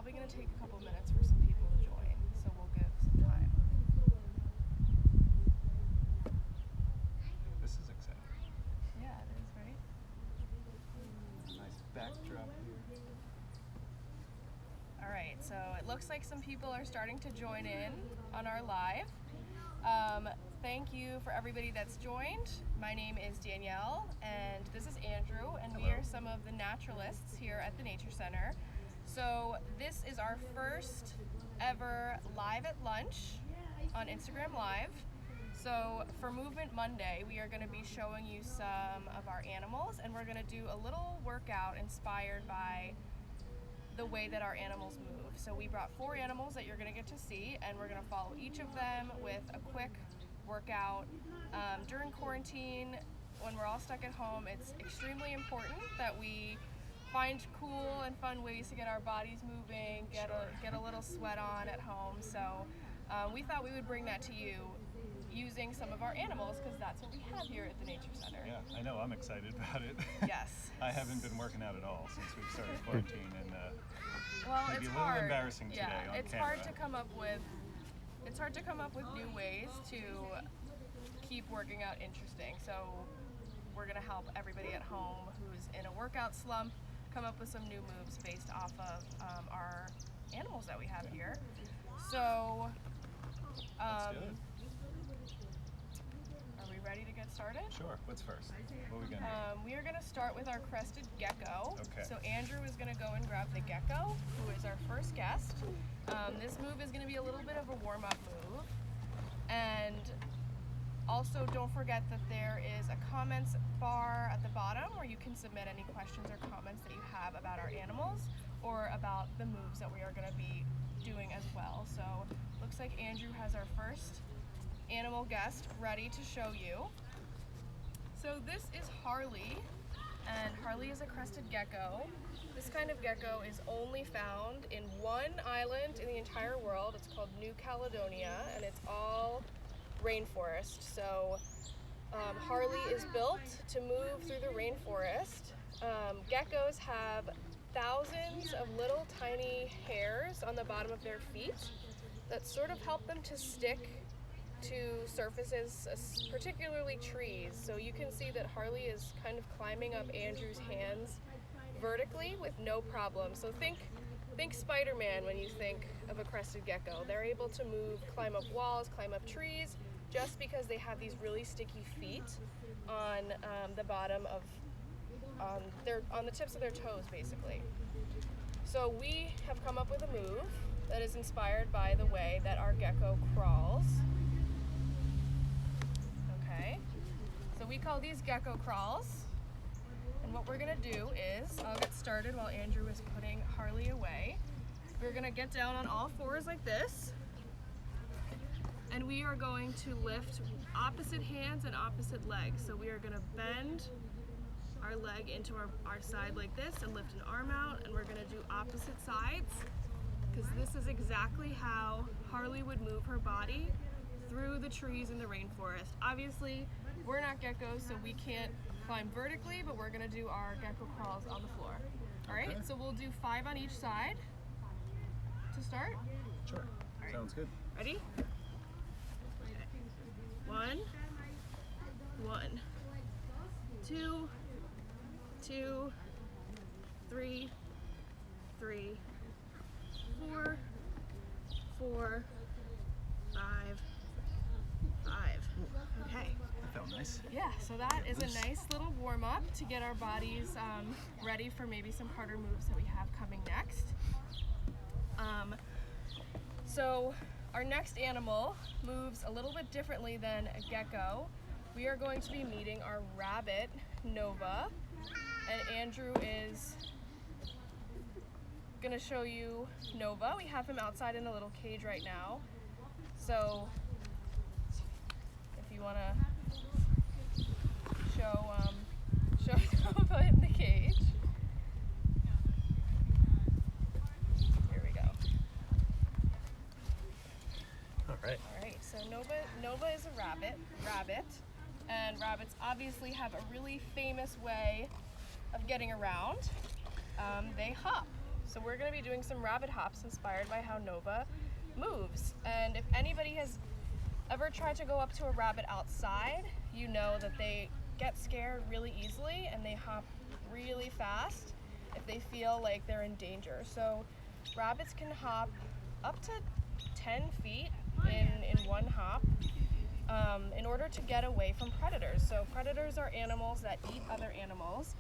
probably going to take a couple minutes for some people to join, so we'll give some time. This is exciting. Yeah, it is, right? Nice backdrop here. All right, so it looks like some people are starting to join in on our live. Thank you for everybody that's joined. My name is Danielle, and this is Andrew, and we are some of the naturalists here at the Nature Center. So this is our first ever live at lunch on Instagram Live. So for Movement Monday, we are going to be showing you some of our animals, and we're going to do a little workout inspired by the way that our animals move. So we brought 4 animals that you're going to get to see, and we're going to follow each of them with a quick workout. During quarantine, when we're all stuck at home, it's extremely important that we find cool and fun ways to get our bodies moving, get a little sweat on at home. So we thought we would bring that to you using some of our animals, because that's what we have here at the Nature Center. Yeah, I know, I'm excited about it. Yes. I haven't been working out at all since we've started quarantine, and well, maybe it's a little hard. embarrassing today on it's camera. hard to come up with new ways to keep working out interesting. So we're gonna help everybody at home who's in a workout slump come up with some new moves based off of our animals that we have here. So Let's do it. are we ready to get started? Sure, what's first? What are we gonna do? We are going to start with our crested gecko. Okay. So Andrew is going to go and grab the gecko, who is our first guest. This move is going to be a little bit of a warm-up move. And also don't forget that there is a comments bar at the bottom where you can submit any questions or comments that you have about our animals or about the moves that we are going to be doing as well. So looks like Andrew has our first animal guest ready to show you. So this is Harley, and Harley is a crested gecko. This kind of gecko is only found in one island in the entire world. It's called New Caledonia, and it's all rainforest. So Harley is built to move through the rainforest. Geckos have thousands of little tiny hairs on the bottom of their feet that sort of help them to stick to surfaces, particularly trees. So you can see that Harley is kind of climbing up Andrew's hands vertically with no problem. So think Spider-Man when you think of a crested gecko. They're able to move, climb up walls, climb up trees, just because they have these really sticky feet on the bottom of, on the tips of their toes, basically. So we have come up with a move that is inspired by the way that our gecko crawls. Okay, so we call these gecko crawls, and what we're gonna do is, I'll get started while Andrew is putting Harley away. We're gonna get down on all fours like this, and we are going to lift opposite hands and opposite legs. So we are gonna bend our leg into our side like this and lift an arm out, and we're gonna do opposite sides, because this is exactly how Harley would move her body through the trees in the rainforest. Obviously, we're not geckos, so we can't climb vertically, but we're gonna do our gecko crawls on the floor. All right, so we'll do 5 on each side to start. Sure, All right. sounds good. Ready? Okay. 1, 1, 2, 2, 3, 3, 4, 4, 5, 5. Okay. That felt nice. Yeah, so that is a nice little warm-up to get our bodies ready for maybe some harder moves that we have coming next. So our next animal moves a little bit differently than a gecko. We are going to be meeting our rabbit, Nova, and Andrew is gonna show you Nova. We have him outside in a little cage right now. So if you wanna show Nova in the cage. Here we go. All right. All right, so Nova is a rabbit, and rabbits obviously have a really famous way of getting around. They hop. So we're going to be doing some rabbit hops inspired by how Nova moves. And if anybody has ever tried to go up to a rabbit outside, you know that they get scared really easily and they hop really fast if they feel like they're in danger. So rabbits can hop up to 10 feet in one hop in order to get away from predators. So predators are animals that eat other animals,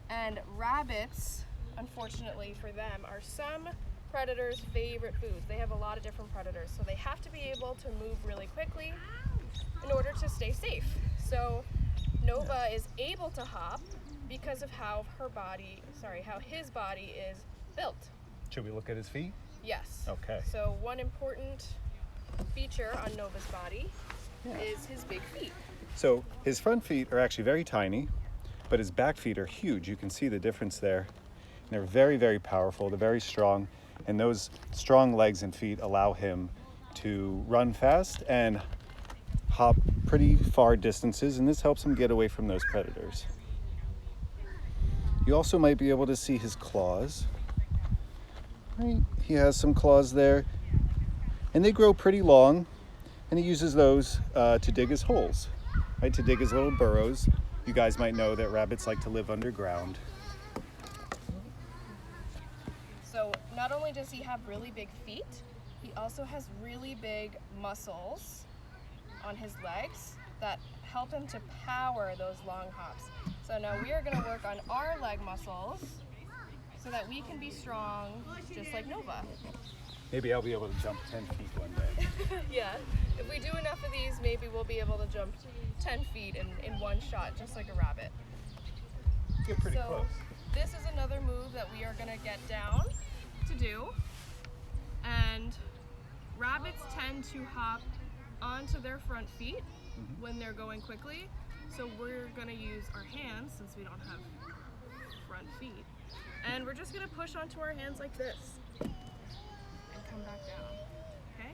and rabbits, unfortunately for them, are some predators' favorite foods. They have a lot of different predators, so they have to be able to move really quickly in order to stay safe. So Nova is able to hop because of how his body is built. Should we look at his feet? Yes. Okay. So one important feature on Nova's body is his big feet. So his front feet are actually very tiny, but his back feet are huge. You can see the difference there. And they're very, very powerful. They're very strong. And those strong legs and feet allow him to run fast and hop pretty far distances. And this helps him get away from those predators. You also might be able to see his claws. Right? He has some claws there. And they grow pretty long. And he uses those to dig his holes, right? To dig his little burrows. You guys might know that rabbits like to live underground. So not only does he have really big feet, he also has really big muscles on his legs that help him to power those long hops. So now we are going to work on our leg muscles so that we can be strong just like Nova. Maybe I'll be able to jump 10 feet one day. Yeah, if we do enough of these, maybe we'll be able to jump 10 feet in one shot, just like a rabbit. Get pretty close. This is another move that we are going to get down to do. And rabbits tend to hop onto their front feet when they're going quickly. So we're going to use our hands, since we don't have front feet. And we're just going to push onto our hands like this. Come back down, okay?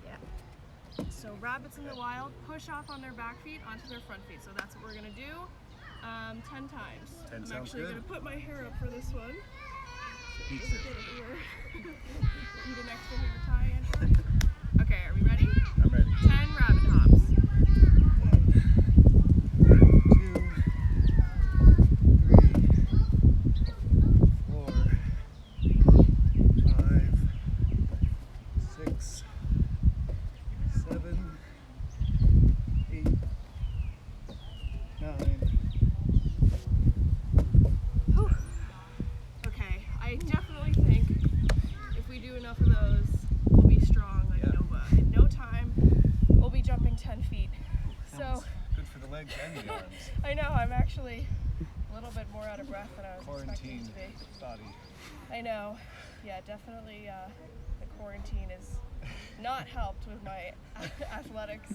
Yeah. So rabbits in the wild push off on their back feet onto their front feet. So that's what we're gonna do 10 times. 10 I'm sounds actually good. gonna put my hair up for this one. Me Just too. get it here. Need an extra hair tie, Andrew? Okay, are we ready? I'm ready. 10 rabbit hops. 10 feet. So good for the legs and the arms. I know, I'm actually a little bit more out of breath than I was expecting Quarantine to be. body. I know. Yeah, definitely the quarantine is not helped with my athletics.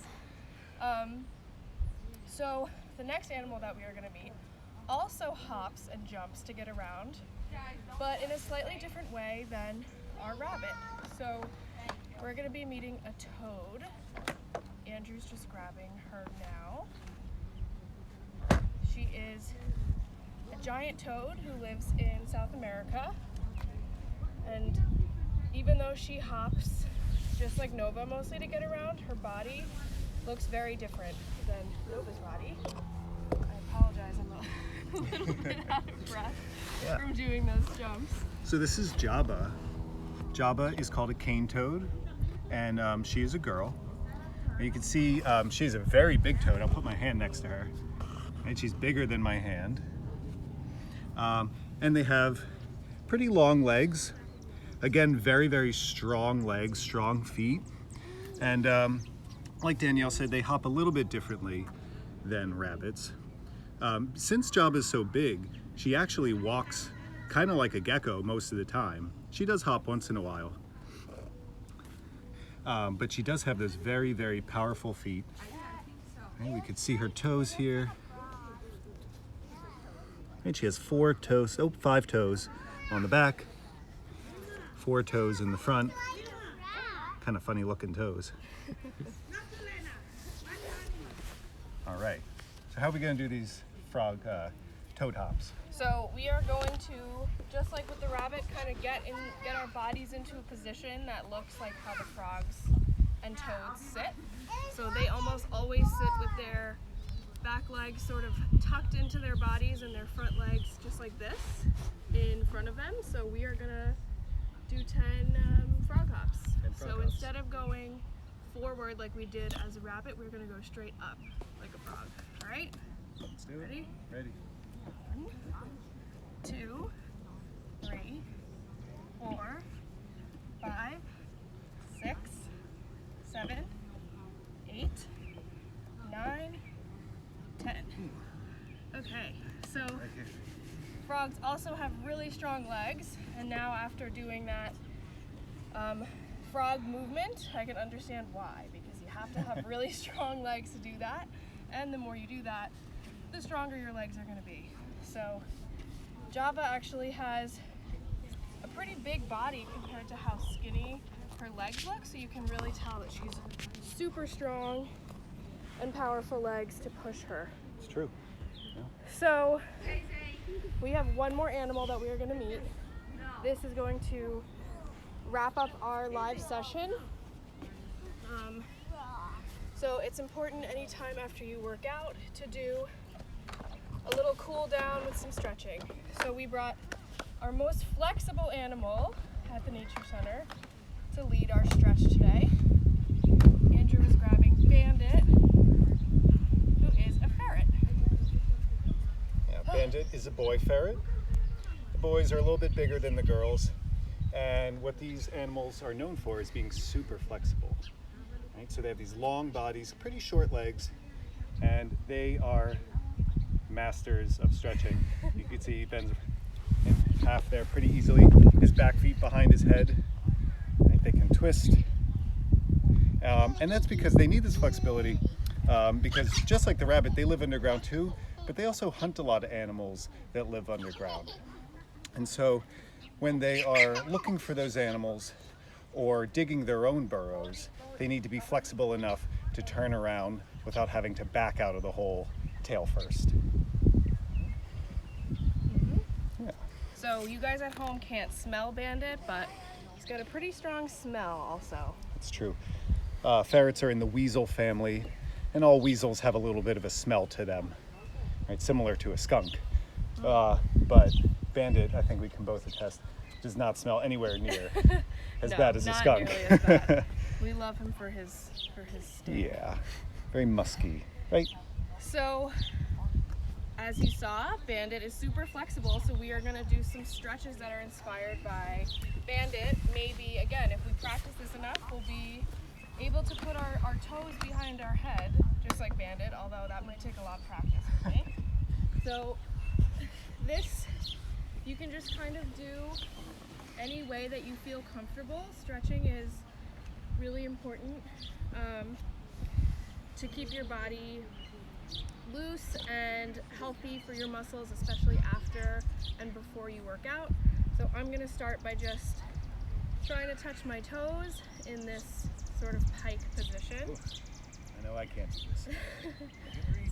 So the next animal that we are going to meet also hops and jumps to get around, but in a slightly different way than our rabbit. So we're going to be meeting a toad. Andrew's just grabbing her now. She is a giant toad who lives in South America, and even though she hops just like Nova mostly to get around, her body looks very different than Nova's body. I apologize, I'm a little bit out of breath from doing those jumps. So this is Jabba. Jabba is called a cane toad, and she is a girl. And you can see she's a very big toad. I'll put my hand next to her. And she's bigger than my hand. And they have pretty long legs. Again, very, very strong legs, strong feet. And like Danielle said, they hop a little bit differently than rabbits. Since Jabba is so big, she actually walks kind of like a gecko most of the time. She does hop once in a while. But she does have those very, very powerful feet. And we could see her toes here. And she has 5 toes on the back, 4 toes in the front. Kind of funny looking toes. All right, so how are we gonna do these frog toad hops. So we are going to, just like with the rabbit, kind of get our bodies into a position that looks like how the frogs and toads sit. So they almost always sit with their back legs sort of tucked into their bodies and their front legs just like this in front of them. So we are gonna do 10 frog hops. So instead of going forward like we did as a rabbit, we're gonna go straight up like a frog. All right? Let's do it. Ready? Ready. 1, 2, 3, 4, 5, 6, 7, 8, 9, 10. Okay, so Right here. frogs also have really strong legs, and now after doing that frog movement, I can understand why, because you have to have really strong legs to do that, and the more you do that, the stronger your legs are going to be. So Java actually has a pretty big body compared to how skinny her legs look, so you can really tell that she's super strong and powerful legs to push her. It's true. So we have one more animal that we are going to meet. This is going to wrap up our live session. So it's important anytime after you work out to do a little cool down with some stretching. So we brought our most flexible animal at the Nature Center to lead our stretch today. Andrew is grabbing Bandit, who is a ferret. Yeah, Bandit is a boy ferret. The boys are a little bit bigger than the girls, and what these animals are known for is being super flexible. Right? So they have these long bodies, pretty short legs, and they are masters of stretching. You can see he bends in half there pretty easily. His back feet behind his head, right? They can twist. And that's because they need this flexibility because just like the rabbit, they live underground too, but they also hunt a lot of animals that live underground. And so when they are looking for those animals or digging their own burrows, they need to be flexible enough to turn around without having to back out of the hole tail first. Yeah. So you guys at home can't smell Bandit, but he's got a pretty strong smell also. That's true. Ferrets are in the weasel family, and all weasels have a little bit of a smell to them, right? Similar to a skunk. But Bandit, I think we can both attest, does not smell anywhere near as No, bad as a not skunk. nearly as bad. We love him for his stain. Yeah, very musky, right? So, as you saw, Bandit is super flexible, so we are going to do some stretches that are inspired by Bandit. Maybe, again, if we practice this enough, we'll be able to put our toes behind our head, just like Bandit, although that might take a lot of practice, right? So, this, you can just kind of do any way that you feel comfortable. Stretching is really important to keep your body loose and healthy for your muscles, especially after and before you work out. So I'm going to start by just trying to touch my toes in this sort of pike position. Ooh, I know I can't do this.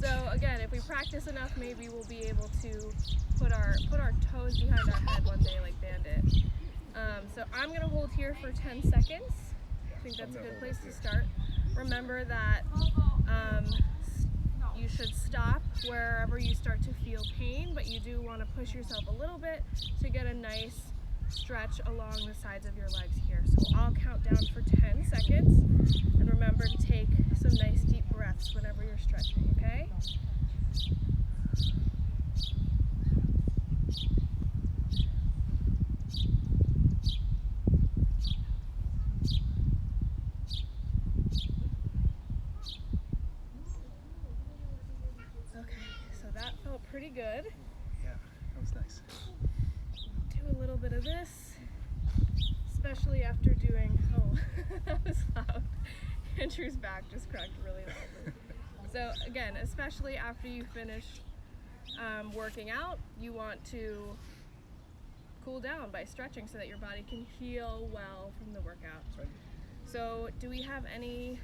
So again, if we practice enough, maybe we'll be able to put our toes behind our head one day like Bandit. So I'm going to hold here for 10 seconds. I think that's a good place to start. Remember that you should stop wherever you start to feel pain, but you do want to push yourself a little bit to get a nice stretch along the sides of your legs here. So I'll count down for 10 seconds, and remember to take some nice deep breaths whenever you're stretching, okay? Pretty good. Yeah, that was nice. Do a little bit of this, especially after doing, oh, that was loud. Andrew's back just cracked really loudly. So again, especially after you finish working out, you want to cool down by stretching so that your body can heal well from the workout. Right. So do we have any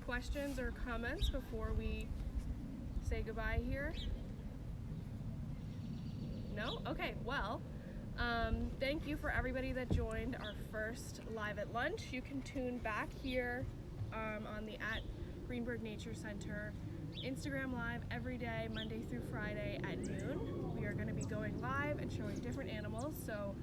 questions or comments before we say goodbye here? No? Okay, well, thank you for everybody that joined our first Live at Lunch. You can tune back here on the @Greenberg Nature Center Instagram Live every day, Monday through Friday at noon. We are going to be going live and showing different animals, so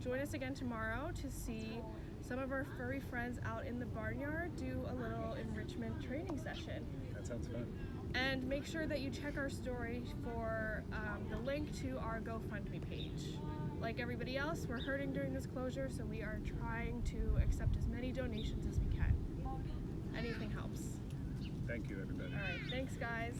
join us again tomorrow to see some of our furry friends out in the barnyard do a little enrichment training session. That sounds fun. And make sure that you check our story for the link to our GoFundMe page. Like everybody else, we're hurting during this closure, so we are trying to accept as many donations as we can. Anything helps. Thank you, everybody. All right, thanks guys.